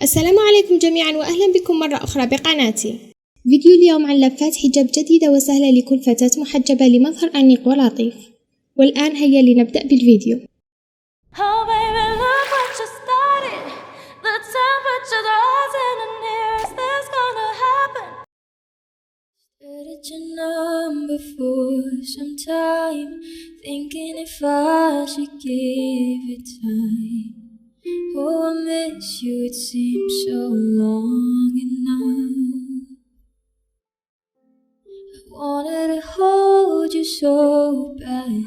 السلام عليكم جميعا وأهلا بكم مرة أخرى بقناتي. فيديو اليوم عن لفات حجاب جديدة وسهلة لكل فتاة محجبة لمظهر أنيق ولطيف. والآن هيا لنبدأ بالفيديو. Oh, I miss you, it seems so long enough. I wanted to hold you so bad.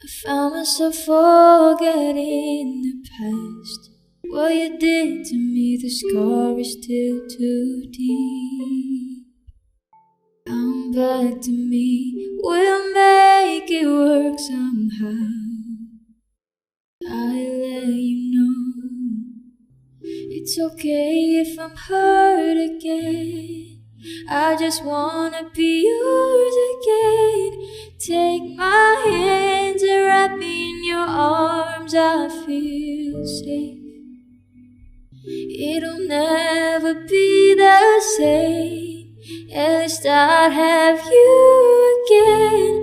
I found myself forgetting the past. What you did to me, the scar is still too deep. Come back to me, we'll make it work somehow. I let you know it's okay if I'm hurt again. I just wanna be yours again. Take my hands and wrap me in your arms. I feel safe. It'll never be the same. At least I'd have you again.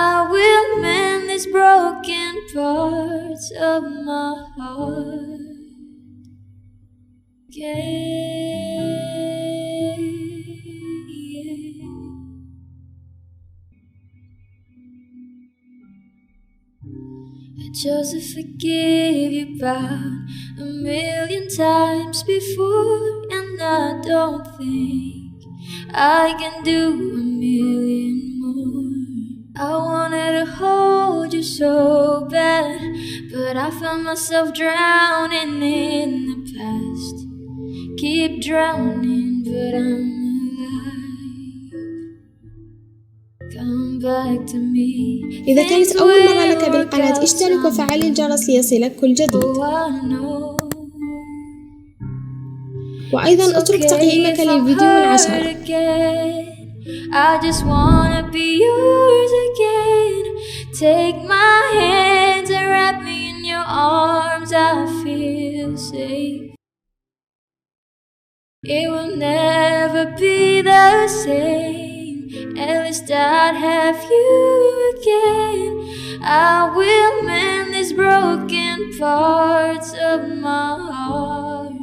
I will mend these broken parts of my heart again. I chose to forgive you about 1,000,000 times before, and I don't think I can do 1,000,000 more. I wanted to hold you so bad, but I found myself drowning in the past. Keep drowning, but I'm alive. Come back to me. إذا كانت أول مرة لك بالقناة اشترك وفعل الجرس ليصلك كل جديد. وأيضا اترك تقييمك للفيديو من 10. I just wanna be yours again. Take my hands and wrap me in your arms. I feel safe. It will never be the same. At least I'd have you again. I will mend these broken parts of my heart.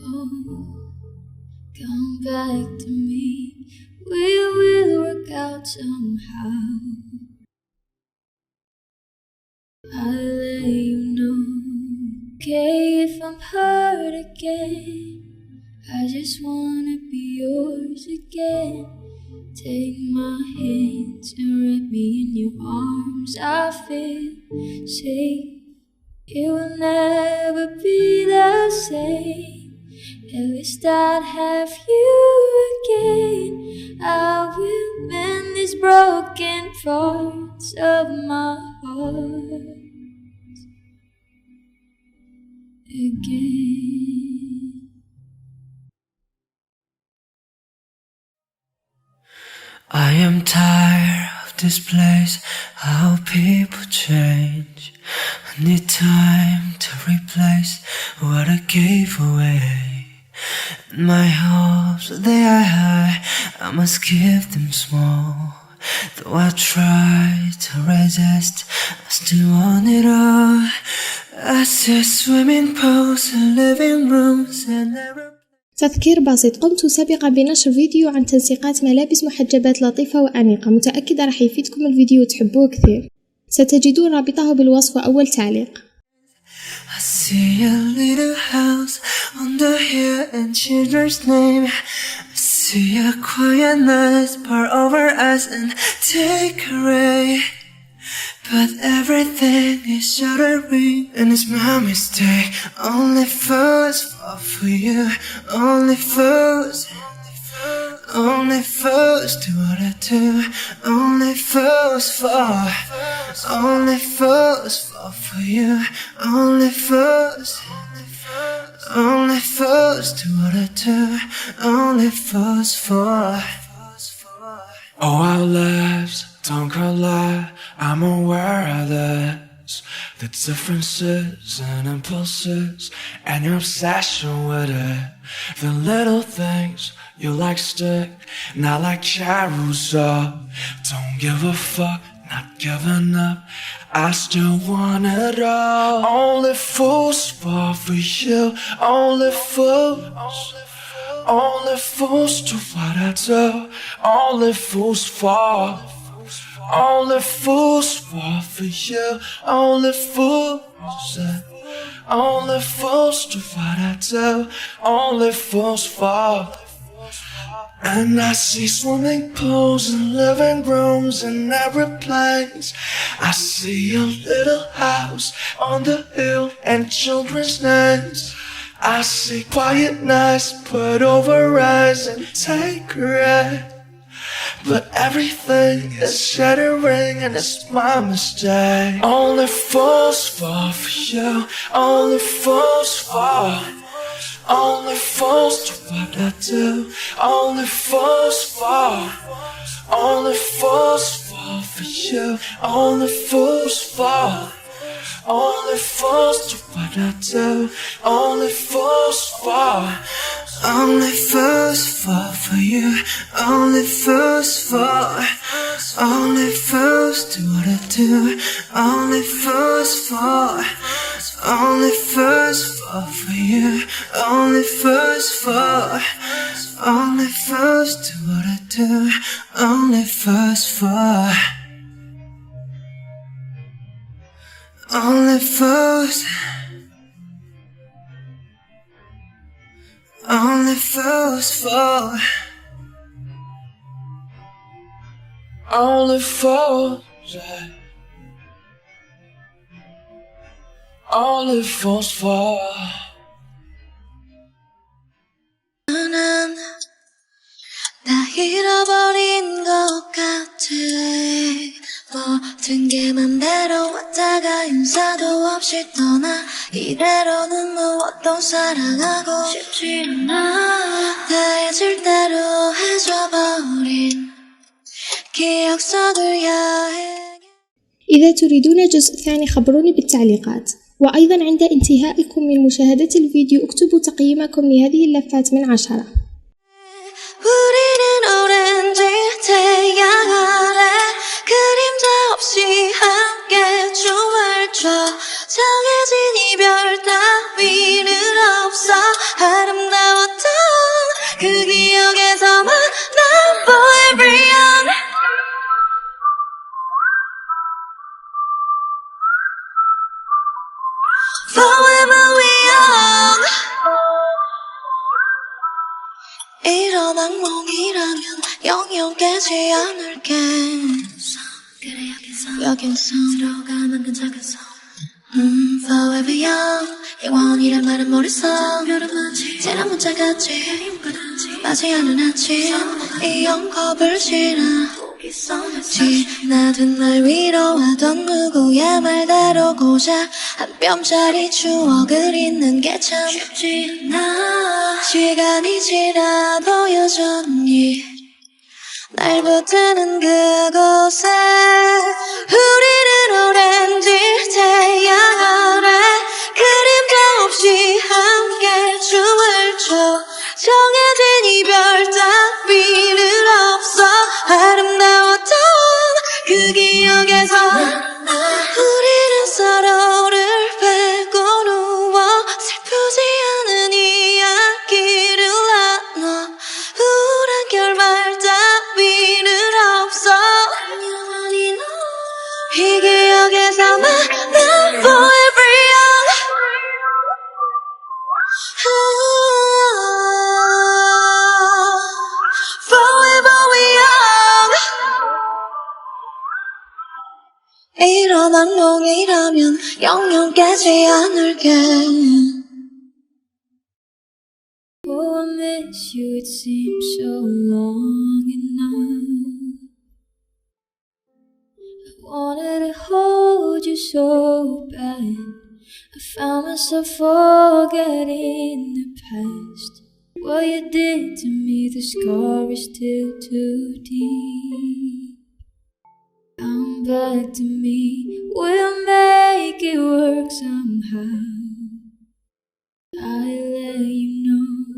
Oh, come back to me. We will work out somehow. I'll let you know. Okay, if I'm hurt again, I just wanna be yours again. Take my hands and wrap me in your arms. I feel safe. It will never be the same. At least I'd have you again. I will mend these broken parts of my heart again. I am tired of this place, how people change. I need time to replace what I gave away. My hopes, they are high, I must keep them small. Though I try to resist, I still want it all. I see swimming pools and living rooms and تذكير بسيط: قمت سابقا بنشر فيديو عن تنسيقات ملابس محجبات لطيفة وأنيقة، متأكدة راح يفيدكم الفيديو وتحبوه كثير. ستجدون رابطه بالوصف وأول تعليق. I see a little house under here and children's name. I see a quiet night pour over us and take away. But everything is shattering and it's my mistake. Only fools fall for you. Only fools. Only fools do what I do. Only fools fall. Only fools fall for you. Only fools. Only fools do what I do. Only fools fall. Oh, our lives Don't go lie, I'm aware of this. The differences and impulses and your obsession with it. The little things you like stick, not like cherries up. Don't give a fuck, not giving up. I still want it all. Only fools fall for you. Only fools. Only fools do what I do. Only fools fall. Only fools fall for you. Only fools. Only fools do what I do. Only fools fall. And I see swimming pools and living rooms in every place. I see a little house on the hill and children's names. I see quietness put over eyes and take red. But everything is shattering and it's my mistake. Only fools fall for you. Only fools fall. Only fools do what I do. Only fools fall. Only fools fall for you. Only fools fall. Only fools do what I do. Only fools fall. Only fools fall for you. Only fools fall. Only fools do what I do. Only fools fall. Only fools fall for you. Only fools fall. Only fools do what I do. Only fools fall. Only fools. Only fools fall. Only fools. Only fools fall. 나 잃어버린 것 같아. 모든 게 맘대로 왔다가 인사도 없이 떠나. 이대로는 무엇도 사랑하고 싶지 않아. 나의 대로 해줘버린 기억 속을 야해. إذا تريدون جزء ثاني خبروني بالتعليقات. وأيضا عند انتهائكم من مشاهدة الفيديو اكتبوا تقييمكم لهذه اللفات من 10. 우리는 오렌지 태양 아래 그림자 없이 함께 춤을 춰. 정해진 이별 따위는 없어. 아름다웠던 그 기억에서만 난 forever young. Forever young. 이런 악몽이라면 영영 깨지 않을게. 그래 여긴서 들어가면 그 작은 섬. Forever young. 영원이란 말은 머릿속. 쟤란 문자같이 맞지 않은 아침. 이 영겁을 지나 지나든 날 위로하던 누구의 말대로 고작 한 뼘짜리 추억을 잊는 게 참 쉽지 않아. 시간이 지나도 여전히 날 붙드는 그곳에 우리는 오렌지 태양 아래 그림자 없이 함께 춤을 춰. 정해진 이별 따위는 없어. 아름다웠던 그 기억에서 우리는 서로를 베고 누워 슬프지 않은 이야기를 나눠. 우울한 결말 따위는 없어. 이 기억에서만 난 forever young. Forever young. 이런 악몽이라면 영영 깨지 않을게. Oh, I miss you, it seems so long enough. I wanted to hold you so bad. I found myself forgetting the past. What you did to me, the scar is still too deep. I'm back to me. We'll make it work somehow. I let you know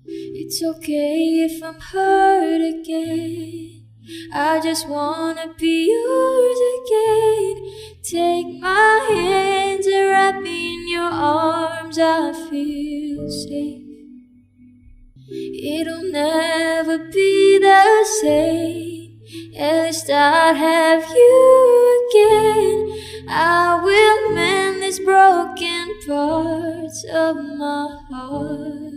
it's okay if I'm hurt again. I just wanna be yours again. Take my hands and wrap me in your arms. I feel safe. It'll never be the same. At least I'll have you again. I will mend these broken parts of my heart.